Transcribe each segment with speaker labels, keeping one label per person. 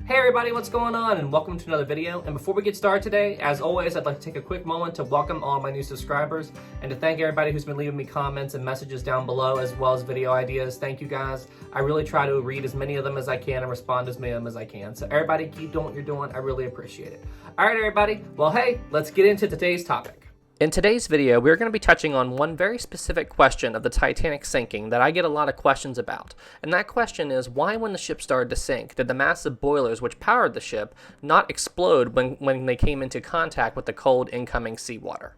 Speaker 1: Hey everybody, what's going on? And welcome to another video. And before we get started today, as always, I'd like to take a quick moment to welcome all my new subscribers and to thank everybody who's been leaving me comments and messages down below, as well as video ideas. Thank you guys. I really try to read as many of them as I can and respond to as many of them as I can. So everybody keep doing what you're doing. I really appreciate it. All right, everybody. Well, hey, let's get into today's topic. In today's video, we're going to be touching on one very specific question of the Titanic sinking that I get a lot of questions about. And that question is, why when the ship started to sink, did the massive boilers which powered the ship not explode when they came into contact with the cold incoming seawater?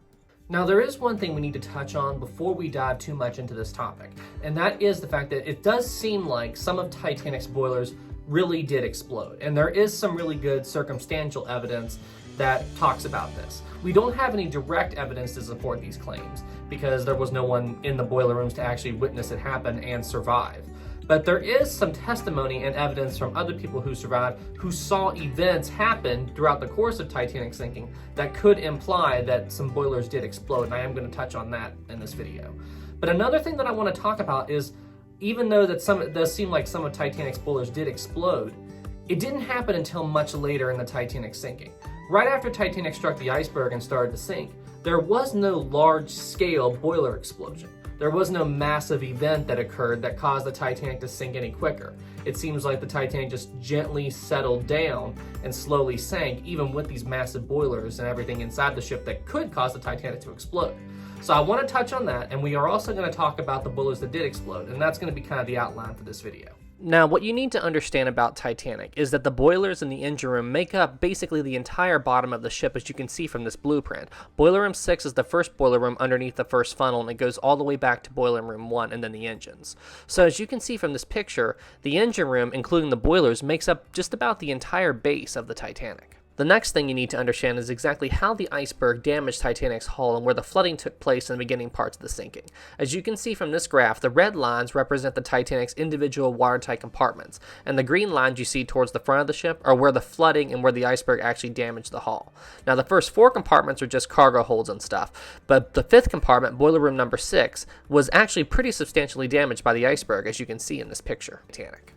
Speaker 1: Now, there is one thing we need to touch on before we dive too much into this topic, and that is the fact that it does seem like some of Titanic's boilers really did explode. And there is some really good circumstantial evidence that talks about this. We don't have any direct evidence to support these claims because there was no one in the boiler rooms to actually witness it happen and survive. But there is some testimony and evidence from other people who survived who saw events happen throughout the course of Titanic sinking that could imply that some boilers did explode, and I am going to touch on that in this video. But another thing that I want to talk about is, even though that it does seem like some of Titanic's boilers did explode, it didn't happen until much later in the Titanic sinking. Right after Titanic struck the iceberg and started to sink, there was no large-scale boiler explosion. There was no massive event that occurred that caused the Titanic to sink any quicker. It seems like the Titanic just gently settled down and slowly sank, even with these massive boilers and everything inside the ship that could cause the Titanic to explode. So I want to touch on that, and we are also going to talk about the boilers that did explode, and that's going to be kind of the outline for this video. Now, what you need to understand about Titanic is that the boilers in the engine room make up basically the entire bottom of the ship, as you can see from this blueprint. Boiler room 6 is the first boiler room underneath the first funnel, and it goes all the way back to boiler room 1 and then the engines. So as you can see from this picture, the engine room, including the boilers, makes up just about the entire base of the Titanic. The next thing you need to understand is exactly how the iceberg damaged Titanic's hull and where the flooding took place in the beginning parts of the sinking. As you can see from this graph, the red lines represent the Titanic's individual watertight compartments, and the green lines you see towards the front of the ship are where the flooding and where the iceberg actually damaged the hull. Now, the first 4 compartments are just cargo holds and stuff, but the 5th compartment, boiler room number 6, was actually pretty substantially damaged by the iceberg, as you can see in this picture. Titanic.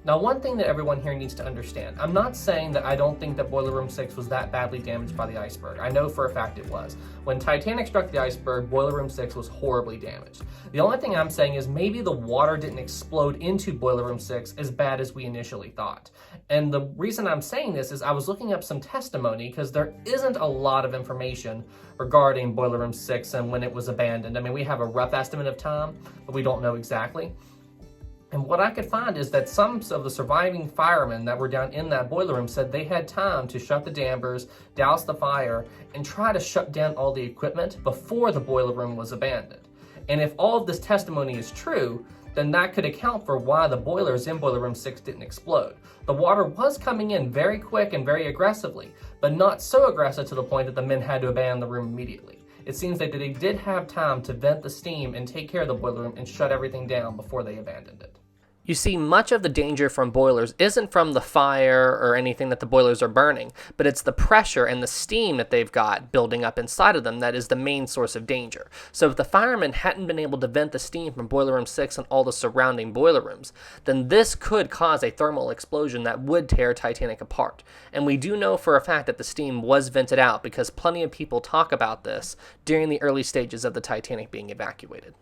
Speaker 1: Now, one thing that everyone here needs to understand, I'm not saying that I don't think that boiler room 6 was that badly damaged by the iceberg. I know for a fact it was. When Titanic struck the iceberg, boiler room 6 was horribly damaged. The only thing I'm saying is maybe the water didn't explode into boiler room 6 as bad as we initially thought. And the reason I'm saying this is I was looking up some testimony because there isn't a lot of information regarding boiler room 6 and when it was abandoned. I mean, we have a rough estimate of time, but we don't know exactly. And what I could find is that some of the surviving firemen that were down in that boiler room said they had time to shut the dampers, douse the fire, and try to shut down all the equipment before the boiler room was abandoned. And if all of this testimony is true, then that could account for why the boilers in boiler room 6 didn't explode. The water was coming in very quick and very aggressively, but not so aggressive to the point that the men had to abandon the room immediately. It seems that they did have time to vent the steam and take care of the boiler room and shut everything down before they abandoned it. You see, much of the danger from boilers isn't from the fire or anything that the boilers are burning, but it's the pressure and the steam that they've got building up inside of them that is the main source of danger. So if the firemen hadn't been able to vent the steam from boiler room 6 and all the surrounding boiler rooms, then this could cause a thermal explosion that would tear Titanic apart. And we do know for a fact that the steam was vented out because plenty of people talk about this during the early stages of the Titanic being evacuated.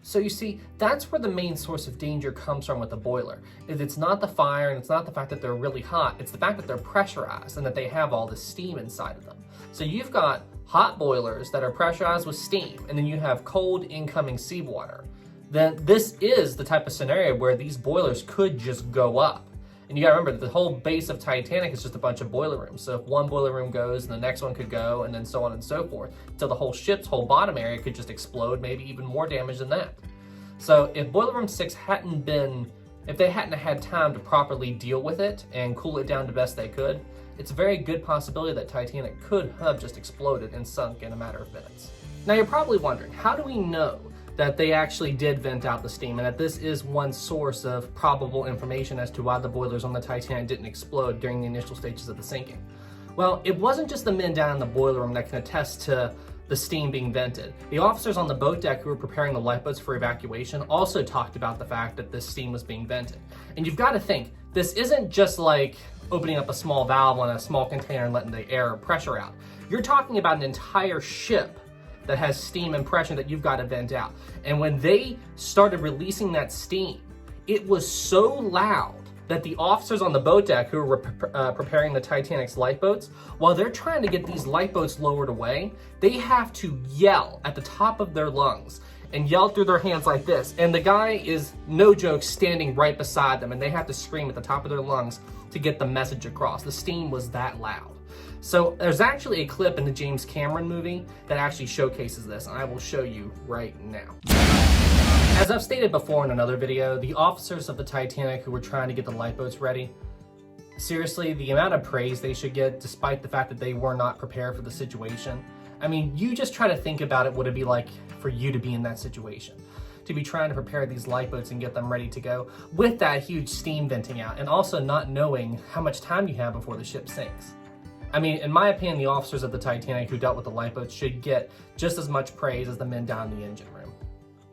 Speaker 1: So you see, that's where the main source of danger comes from with the boiler. It's not the fire and it's not the fact that they're really hot, it's the fact that they're pressurized and that they have all this steam inside of them. So you've got hot boilers that are pressurized with steam, and then you have cold incoming seawater. Then this is the type of scenario where these boilers could just go up. And you gotta remember that the whole base of Titanic is just a bunch of boiler rooms. So if one boiler room goes, and the next one could go, and then so on and so forth. So the whole ship's whole bottom area could just explode, maybe even more damage than that. So if boiler room 6 if they hadn't had time to properly deal with it and cool it down the best they could, it's a very good possibility that Titanic could have just exploded and sunk in a matter of minutes. Now you're probably wondering, how do we know that they actually did vent out the steam and that this is one source of probable information as to why the boilers on the Titanic didn't explode during the initial stages of the sinking? Well, it wasn't just the men down in the boiler room that can attest to the steam being vented. The officers on the boat deck who were preparing the lifeboats for evacuation also talked about the fact that this steam was being vented. And you've got to think, this isn't just like opening up a small valve on a small container and letting the air or pressure out. You're talking about an entire ship that has steam and pressure that you've got to vent out. And when they started releasing that steam, it was so loud that the officers on the boat deck who were preparing the Titanic's lifeboats, while they're trying to get these lifeboats lowered away, they have to yell at the top of their lungs and yell through their hands like this. And the guy is, no joke, standing right beside them, and they have to scream at the top of their lungs to get the message across. The steam was that loud. So there's actually a clip in the James Cameron movie that actually showcases this, and I will show you right now. As I've stated before in another video, the officers of the Titanic who were trying to get the lifeboats ready, seriously, the amount of praise they should get despite the fact that they were not prepared for the situation. I mean, you just try to think about it, what it'd be like for you to be in that situation. To be trying to prepare these lifeboats and get them ready to go with that huge steam venting out, and also not knowing how much time you have before the ship sinks. I mean, in my opinion, the officers of the Titanic who dealt with the lifeboats should get just as much praise as the men down in the engine room.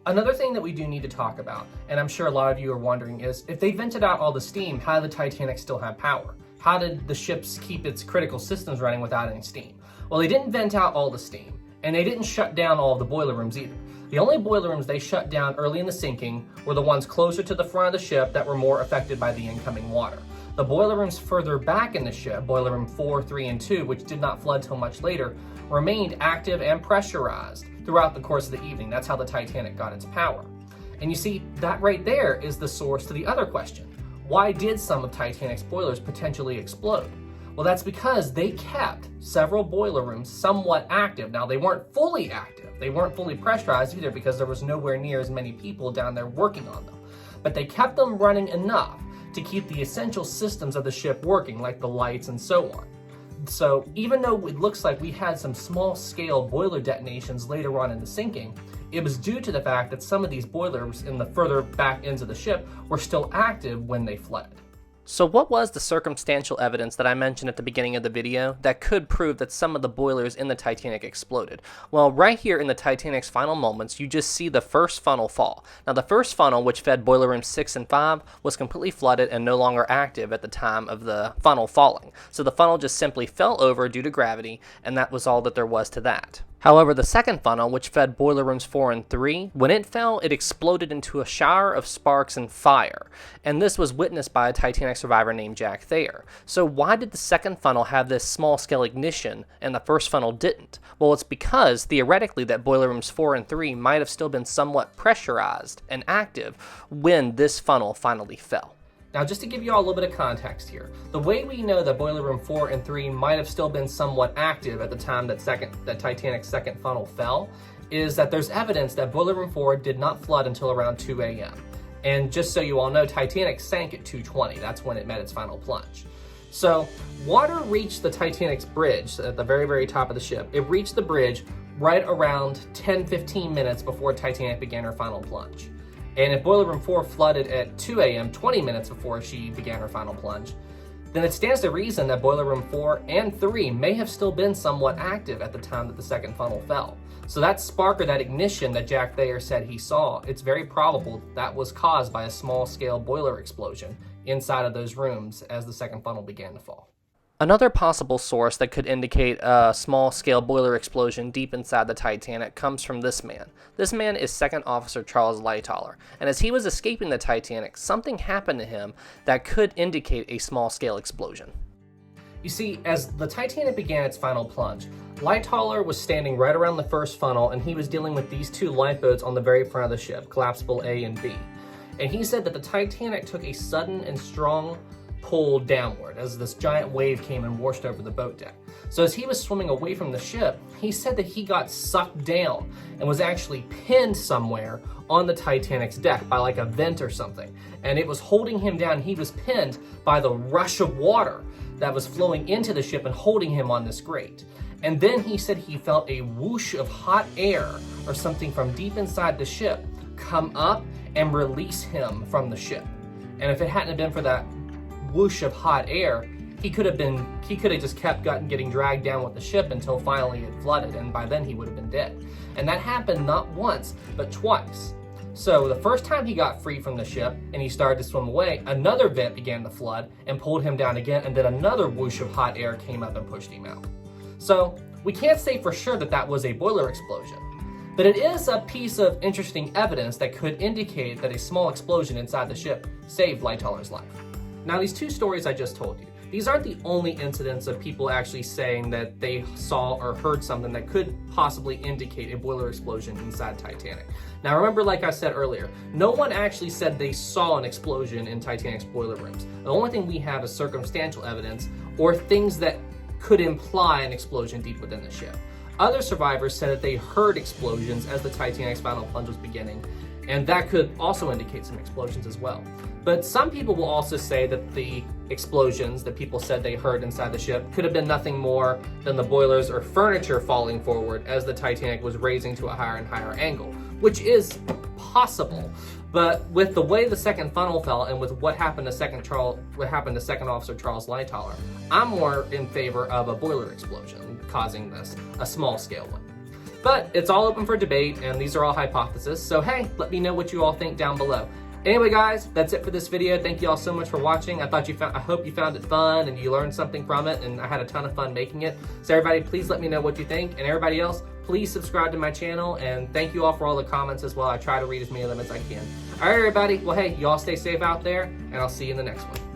Speaker 1: Another thing that we do need to talk about, and I'm sure a lot of you are wondering, is if they vented out all the steam, how did the Titanic still have power? How did the ship keep its critical systems running without any steam? Well, they didn't vent out all the steam, and they didn't shut down all of the boiler rooms either. The only boiler rooms they shut down early in the sinking were the ones closer to the front of the ship that were more affected by the incoming water. The boiler rooms further back in the ship, boiler room 4, 3, and 2, which did not flood till much later, remained active and pressurized throughout the course of the evening. That's how the Titanic got its power. And you see, that right there is the source to the other question. Why did some of Titanic's boilers potentially explode? Well, that's because they kept several boiler rooms somewhat active. Now, they weren't fully active. They weren't fully pressurized either because there was nowhere near as many people down there working on them. But they kept them running enough to keep the essential systems of the ship working, like the lights and so on. So even though it looks like we had some small-scale boiler detonations later on in the sinking, it was due to the fact that some of these boilers in the further back ends of the ship were still active when they flooded. So what was the circumstantial evidence that I mentioned at the beginning of the video that could prove that some of the boilers in the Titanic exploded? Well, right here in the Titanic's final moments, you just see the first funnel fall. Now, the first funnel, which fed boiler rooms 6 and 5, was completely flooded and no longer active at the time of the funnel falling. So the funnel just simply fell over due to gravity, and that was all that there was to that. However, the second funnel, which fed boiler rooms 4 and 3, when it fell, it exploded into a shower of sparks and fire. And this was witnessed by a Titanic survivor named Jack Thayer. So why did the second funnel have this small-scale ignition and the first funnel didn't? Well, it's because, theoretically, that boiler rooms 4 and 3 might have still been somewhat pressurized and active when this funnel finally fell. Now, just to give you all a little bit of context here, the way we know that boiler room 4 and 3 might have still been somewhat active at the time that Titanic's second funnel fell is that there's evidence that boiler room 4 did not flood until around 2 a.m. And just so you all know, Titanic sank at 2:20. That's when it met its final plunge. So water reached the Titanic's bridge at the very, very top of the ship. It reached the bridge right around 10-15 minutes before Titanic began her final plunge. And if boiler room 4 flooded at 2 a.m., 20 minutes before she began her final plunge, then it stands to reason that boiler room 4 and 3 may have still been somewhat active at the time that the second funnel fell. So that spark or that ignition that Jack Thayer said he saw, it's very probable that was caused by a small-scale boiler explosion inside of those rooms as the second funnel began to fall. Another possible source that could indicate a small-scale boiler explosion deep inside the Titanic comes from this man. This man is Second Officer Charles Lightoller, and as he was escaping the Titanic, something happened to him that could indicate a small-scale explosion. You see, as the Titanic began its final plunge, Lightoller was standing right around the first funnel, and he was dealing with these two lifeboats on the very front of the ship, collapsible A and B. And he said that the Titanic took a sudden and strong pull downward as this giant wave came and washed over the boat deck. So as he was swimming away from the ship, he said that he got sucked down and was actually pinned somewhere on the Titanic's deck by like a vent or something. And it was holding him down. He was pinned by the rush of water that was flowing into the ship and holding him on this grate. And then he said he felt a whoosh of hot air or something from deep inside the ship come up and release him from the ship. And if it hadn't been for that whoosh of hot air, he could have just kept getting dragged down with the ship until finally it flooded, and by then he would have been dead. And that happened not once, but twice. So the first time he got free from the ship and he started to swim away, another vent began to flood and pulled him down again, and then another whoosh of hot air came up and pushed him out. So we can't say for sure that that was a boiler explosion, but it is a piece of interesting evidence that could indicate that a small explosion inside the ship saved Lightoller's life. Now, these two stories I just told you, these aren't the only incidents of people actually saying that they saw or heard something that could possibly indicate a boiler explosion inside Titanic. Now remember, like I said earlier, no one actually said they saw an explosion in Titanic's boiler rooms. The only thing we have is circumstantial evidence or things that could imply an explosion deep within the ship. Other survivors said that they heard explosions as the Titanic's final plunge was beginning, and that could also indicate some explosions as well. But some people will also say that the explosions that people said they heard inside the ship could have been nothing more than the boilers or furniture falling forward as the Titanic was raising to a higher and higher angle, which is possible. But with the way the second funnel fell and with what happened to Second Officer Charles Lightoller, I'm more in favor of a boiler explosion causing this, a small scale one. But it's all open for debate, and these are all hypotheses, so hey, let me know what you all think down below. Anyway guys, that's it for this video. Thank you all so much for watching. I hope you found it fun and you learned something from it, and I had a ton of fun making it. So everybody, please let me know what you think, and everybody else, please subscribe to my channel, and thank you all for all the comments as well. I try to read as many of them as I can. All right everybody, well hey, you all stay safe out there, and I'll see you in the next one.